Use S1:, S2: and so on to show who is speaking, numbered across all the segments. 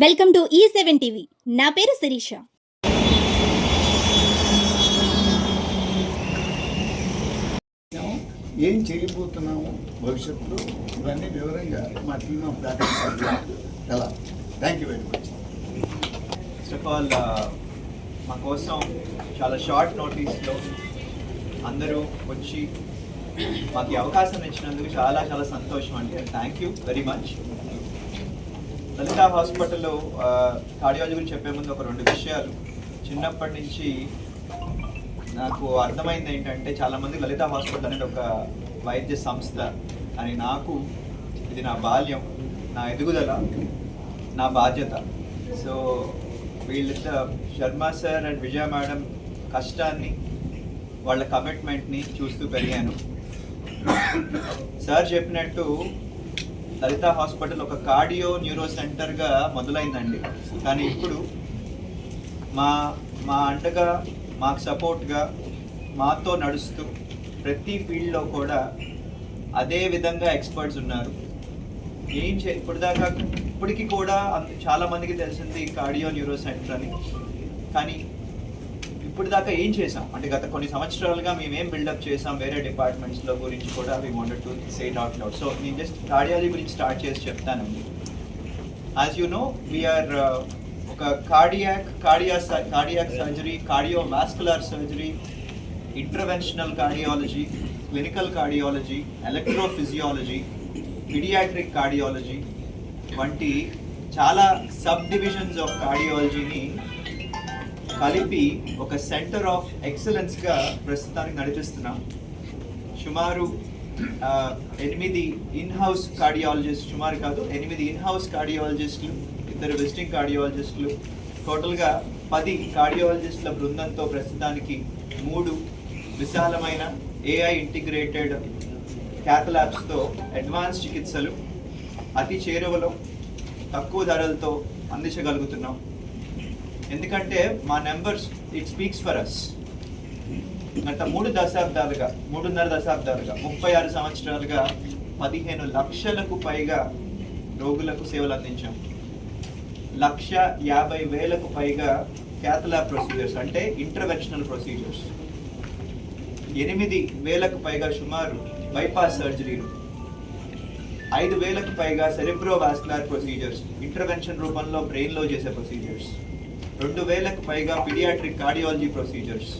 S1: Welcome to E7 TV. నా పేరు శిరీష.
S2: ఏం చేయబోతున్నాము భవిష్యత్తులో ఇవన్నీ వివరంగా మా టీమ్ ఆఫ్ డాక్టర్స్ ఎలా thank you very much.
S3: First of all మా కోసం చాలా షార్ట్ నోటీస్లో అందరూ వచ్చి మాకు ఈ అవకాశం ఇచ్చినందుకు చాలా చాలా సంతోషం అండి. Thank you very much. Lalitha హాస్పిటల్లో కార్డియాలజీ గురించి చెప్పే ముందు ఒక 2 విషయాలు. చిన్నప్పటి నుంచి నాకు అర్థమైంది ఏంటంటే, చాలామంది లలితా హాస్పిటల్ అనేది ఒక వైద్య సంస్థ అని. నాకు ఇది నా బాల్యం, నా ఎదుగుదల, నా బాధ్యత. సో వీళ్ళిద్దరు Sharma sir and Vijaya madam కష్టాన్ని, వాళ్ళ కమిట్మెంట్ని చూస్తూ పెరిగాను. సార్ చెప్పినట్టు లలితా హాస్పిటల్ ఒక కార్డియో న్యూరో సెంటర్గా మొదలైందండి. కానీ ఇప్పుడు మా అండగా, మాకు సపోర్ట్గా, మాతో నడుస్తూ ప్రతి ఫీల్డ్లో కూడా అదే విధంగా ఎక్స్పర్ట్స్ ఉన్నారు. ఇప్పటికీ కూడా చాలామందికి తెలిసింది కార్డియో న్యూరో సెంటర్ అని. కానీ ఇప్పటిదాకా ఏం చేసాం అంటే, గత కొన్ని సంవత్సరాలుగా మేమేం బిల్డప్ చేసాం వేరే డిపార్ట్మెంట్స్లో గురించి కూడా we wanted to say it out loud. So నేను జస్ట్ కార్డియాలజీ గురించి స్టార్ట్ చేసి చెప్తానండి. యాజ్ యూ నో, వీఆర్ ఒక cardiac surgery, cardiovascular surgery, interventional cardiology, clinical cardiology, electrophysiology, paediatric cardiology వంటి చాలా సబ్ డివిజన్స్ ఆఫ్ కార్డియాలజీని కలిపి ఒక సెంటర్ ఆఫ్ ఎక్సలెన్స్గా ప్రస్తుతానికి నడిపిస్తున్నాం. సుమారు 8 ఇన్హౌస్ కార్డియాలజిస్ట్, సుమారు కాదు 8 ఇన్హౌస్ కార్డియాలజిస్టులు, 2 విజిటింగ్ కార్డియాలజిస్టులు, టోటల్గా 10 కార్డియాలజిస్టుల బృందంతో ప్రస్తుతానికి 3 విశాలమైన AI ఇంటిగ్రేటెడ్ క్యాథ్ ల్యాబ్స్తో అడ్వాన్స్ చికిత్సలు అతి చేరువలో తక్కువ ధరలతో అందించగలుగుతున్నాం. ఎందుకంటే మా numbers it speaks for us. గత 3.5 దశాబ్దాలుగా 36 సంవత్సరాలుగా 15 లక్షలకు పైగా రోగులకు సేవలు అందించాం. 1,50,000కు పైగా క్యాథ్ ల్యాబ్ ప్రొసీజర్స్ అంటే ఇంటర్వెన్షనల్ ప్రొసీజర్స్, 8,000కు పైగా సుమారు బైపాస్ సర్జరీలు, 5,000కు పైగా సెరిబ్రోవాస్కులర్ ప్రొసీజర్స్ ఇంటర్వెన్షన్ రూపంలో బ్రెయిన్లో చేసే ప్రొసీజర్స్, 2,000కు పైగా పీడియాట్రిక్ కార్డియాలజీ ప్రొసీజర్స్,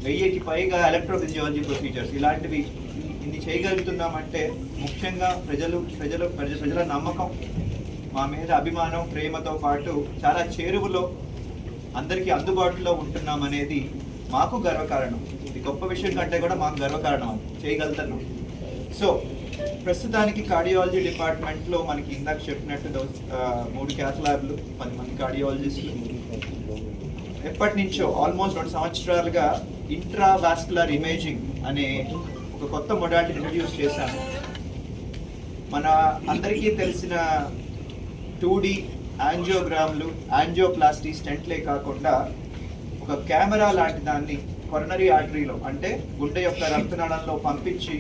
S3: 1,000కి పైగా ఎలక్ట్రోఫిజియాలజీ ప్రొసీజర్స్. ఇలాంటివి ఇన్ని చేయగలుగుతున్నామంటే ముఖ్యంగా ప్రజల నమ్మకం, మా మీద అభిమానం, ప్రేమతో పాటు చాలా చేరువలో అందరికీ అందుబాటులో ఉంటున్నామనేది మాకు గర్వకారణం. ఇది గొప్ప విషయం కంటే కూడా మాకు గర్వకారణం, చేయగలుగుతున్నాం. సో ప్రస్తుతానికి కార్డియాలజీ డిపార్ట్మెంట్లో మనకి ఇందాక చెప్పినట్టు 3 క్యాథ్ ల్యాబ్లు, 10 మంది కార్డియాలజిస్టులు, ఎప్పటి నుంచో ఆల్మోస్ట్ 2 సంవత్సరాలుగా ఇంట్రావాస్కులర్ ఇమేజింగ్ అనే ఒక కొత్త మొడాలిటీ ఇంట్రడ్యూస్ చేశాము. మన అందరికీ తెలిసిన 2D యాంజియోగ్రామ్లు, యాంజియోప్లాస్టీ, స్టెంట్లే కాకుండా ఒక కెమెరా లాంటి దాన్ని కొరనరీ ఆర్టరీలో అంటే గుండె యొక్క రక్తనాళంలో పంపించి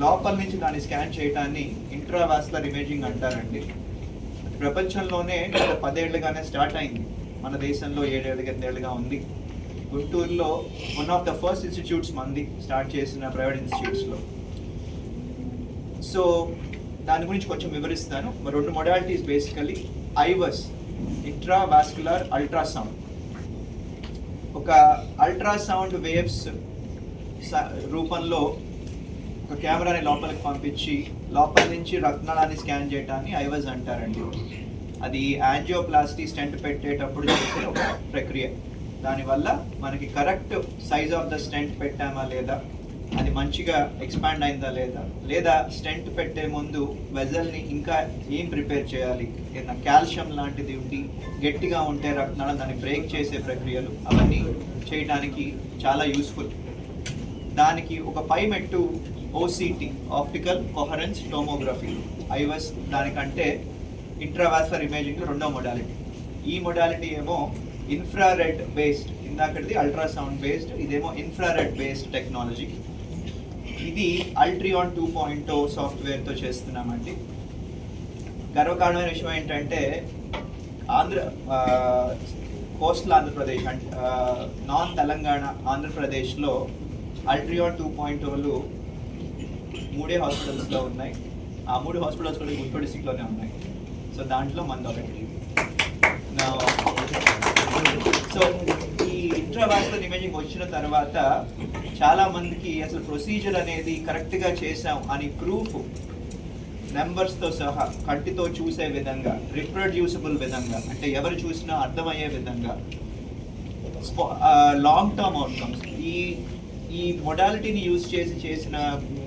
S3: లోపల నుంచి దాన్ని స్కాన్ చేయడాన్ని ఇంట్రావాస్కులర్ ఇమేజింగ్ అంటారండి. ప్రపంచంలోనే గత 10 ఏళ్ళుగానే స్టార్ట్ అయింది. మన దేశంలో 7 ఏళ్ళ 8 ఏళ్ళుగా ఉంది. గుంటూరులో one of the first institutes మంది స్టార్ట్ చేసిన ప్రైవేట్ ఇన్స్టిట్యూట్స్లో. సో దాని గురించి కొంచెం వివరిస్తాను. 2 మొడాలిటీస్ బేసికలీ. ఐవస్, intravascular ultrasound. ఒక అల్ట్రాసౌండ్ వేవ్స్ రూపంలో ఒక కెమెరాని లోపలికి పంపించి లోపల నుంచి రక్తనాళాన్ని స్కాన్ చేయడాన్ని ఐవస్ అంటారండి. అది యాంజియోప్లాస్టీ స్టెంట్ పెట్టేటప్పుడు చేసే ఒక ప్రక్రియ. దానివల్ల మనకి correct size of the stent పెట్టామా లేదా, అది మంచిగా ఎక్స్పాండ్ అయిందా లేదా స్టెంట్ పెట్టే ముందు వెజల్ని ఇంకా ఏం ప్రిపేర్ చేయాలి, ఏదైనా కాల్షియం లాంటిది ఉండి గట్టిగా ఉంటే రక్తనాళం దాన్ని బ్రేక్ చేసే ప్రక్రియలు, అవన్నీ చేయడానికి చాలా యూస్ఫుల్. దానికి ఒక పై మెట్టు OCT, ఆప్టికల్ కోహరెన్స్ టోమోగ్రఫీ. ఐవస్ దానికంటే ఇంట్రావాస్కులర్ ఇమేజింగ్ 2వ మొడాలిటీ. ఈ మొడాలిటీ ఏమో ఇన్ఫ్రారెడ్ బేస్డ్, ఇందాకటిది అల్ట్రాసౌండ్ బేస్డ్, ఇదేమో ఇన్ఫ్రారెడ్ బేస్డ్ టెక్నాలజీ. ఇది అల్ట్రియాన్ 2.0 సాఫ్ట్వేర్తో చేస్తున్నామండి. గర్వకారణమైన విషయం ఏంటంటే కోస్టల్ ఆంధ్రప్రదేశ్ అంటే నాన్ తెలంగాణ ఆంధ్రప్రదేశ్లో అల్ట్రియాన్ 2.0లు 3 హాస్పిటల్స్లో ఉన్నాయి. ఆ 3 హాస్పిటల్స్ కూడా గుంటూరు డిస్ట్రిక్ట్లోనే ఉన్నాయి. సో దాంట్లో మంది ఒకటి. సో ఈ ఇంట్రావాస్కులర్ ఇమేజింగ్ వచ్చిన తర్వాత చాలా మందికి అసలు ప్రొసీజర్ అనేది కరెక్ట్గా చేసాం అని ప్రూఫ్ నెంబర్స్తో సహా కంటితో చూసే విధంగా, రిప్రొడ్యూసిబుల్ విధంగా, అంటే ఎవరు చూసినా అర్థమయ్యే విధంగా, లాంగ్ టర్మ్ అవుట్కమ్స్ ఈ మొడాలిటీని యూజ్ చేసి చేసిన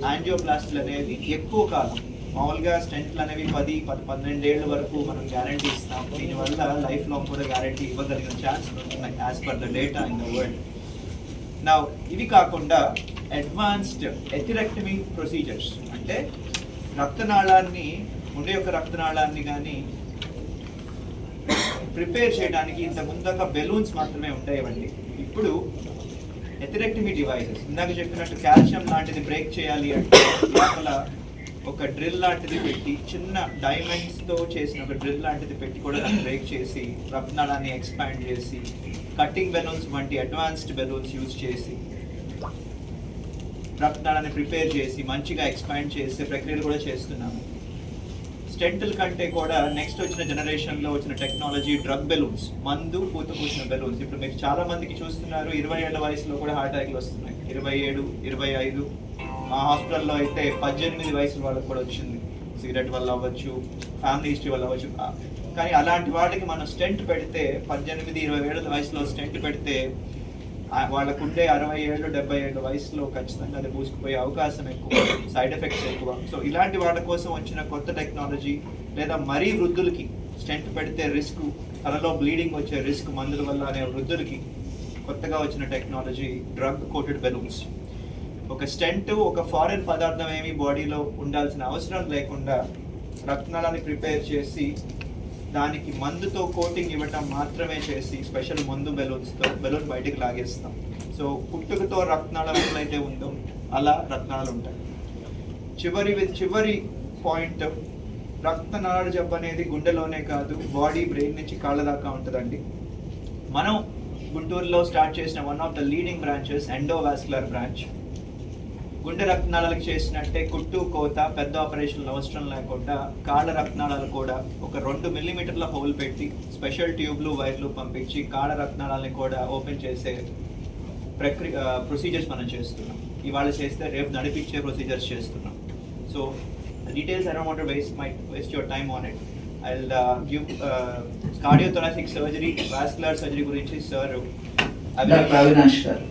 S3: యాంజియోప్లాస్టీలు అనేది ఎక్కువ కాలం, మామూలుగా స్టెంట్లు అనేవి 10-12 ఏళ్ళ వరకు మనం గ్యారంటీ ఇస్తాం. దీనివల్ల లైఫ్ లాంగ్ కూడా గ్యారంటీ ఇవ్వగలిగిన ఛాన్స్ ఉన్నాయి as per the data in the world. నా ఇవి కాకుండా అడ్వాన్స్డ్ ఎథిరెక్టమీ ప్రొసీజర్స్, అంటే రక్తనాళాన్ని, గుండె యొక్క రక్తనాళాన్ని కానీ ప్రిపేర్ చేయడానికి ఇంత ముందాక బెలూన్స్ మాత్రమే ఉండేవండి. ఇప్పుడు ఎథిరెక్టమీ డివైసెస్, ఇందాక చెప్పినట్టు కాల్షియం లాంటిది బ్రేక్ చేయాలి అంటే లోపల ఒక డ్రిల్ లాంటిది పెట్టి, చిన్న డైమండ్స్తో చేసిన ఒక డ్రిల్ లాంటిది పెట్టి కూడా దాన్ని బ్రేక్ చేసి రక్తనాళాన్ని ఎక్స్పాండ్ చేసి, కట్టింగ్ బెలూన్స్ వంటి అడ్వాన్స్డ్ బెలూన్స్ యూజ్ చేసి రక్తనాళాన్ని ప్రిపేర్ చేసి మంచిగా ఎక్స్పాండ్ చేసే ప్రక్రియలు కూడా చేస్తున్నాము. స్టెంటుల కంటే కూడా నెక్స్ట్ వచ్చిన జనరేషన్లో వచ్చిన టెక్నాలజీ డ్రగ్ బెలూన్స్, మందు పూత పూసిన బెలూన్స్. ఇప్పుడు మీరు చాలా మందికి చూస్తున్నారు 20 ఏళ్ల వయసులో కూడా హార్ట్ అటాక్లు వస్తున్నాయి. 27, 25, మా హాస్పిటల్లో అయితే 18 వయసుల వాళ్ళకి కూడా వచ్చింది. సిగరెట్ వల్ల అవ్వచ్చు, ఫ్యామిలీ హిస్టరీ వల్ల అవ్వచ్చు. కానీ అలాంటి వాటికి మనం స్టెంట్ పెడితే 18-20 ఏళ్ళ వయసులో స్టెంట్ పెడితే వాళ్ళకు ఉండే 60 ఏళ్ళు 70 ఏళ్ళ వయసులో ఖచ్చితంగా అది పూసుకుపోయే అవకాశం ఎక్కువ, సైడ్ ఎఫెక్ట్స్ ఎక్కువ. సో ఇలాంటి వాళ్ళ కోసం వచ్చిన కొత్త టెక్నాలజీ, లేదా మరీ వృద్ధులకి స్టెంట్ పెడితే రిస్క్, తలలో బ్లీడింగ్ వచ్చే రిస్క్ మందుల వల్ల అనే వృద్ధులకి కొత్తగా వచ్చిన టెక్నాలజీ డ్రగ్ కోటెడ్ బెలూన్స్. ఒక స్టెంట్ ఒక ఫారెన్ పదార్థం ఏమి బాడీలో ఉండాల్సిన అవసరం లేకుండా రక్తనాళాన్ని ప్రిపేర్ చేసి దానికి మందుతో కోటింగ్ ఇవ్వటం మాత్రమే చేసి, స్పెషల్ మందు బెలూన్స్తో బెలూన్ బయటికి లాగేస్తాం. సో పుట్టుకతో రక్తనాళం ఎట్లయితే ఉందో అలా రక్తనాళాలు ఉంటాయి. చివరి పాయింట్, రక్తనాళ జబ్బు అనేది గుండెలోనే కాదు, బాడీ, బ్రెయిన్ నుంచి కాళ్ళ దాకా ఉంటుందండి. మనం గుంటూరులో స్టార్ట్ చేసిన one of the leading branches endovascular branch. గుండె రక్తనాళాలకు చేసినట్టే కుట్టు కోత పెద్ద ఆపరేషన్లు అవసరం లేకుండా కాళ్ళ రక్తనాళాలు కూడా ఒక 2 మిల్లీమీటర్ల హోల్ పెట్టి స్పెషల్ ట్యూబ్లు, వైర్లు పంపించి కాళ్ళ రక్తనాళాలని కూడా ఓపెన్ చేసే ప్రొసీజర్స్ మనం చేస్తున్నాం. ఇవాళ చేస్తే రేపు నడిపించే ప్రొసీజర్స్ చేస్తున్నాం. So details I don't want to waste your time on it. I will give cardiothoracic surgery, vascular surgery గురించి సార్
S4: డాక్టర్ అవినాష్ గారు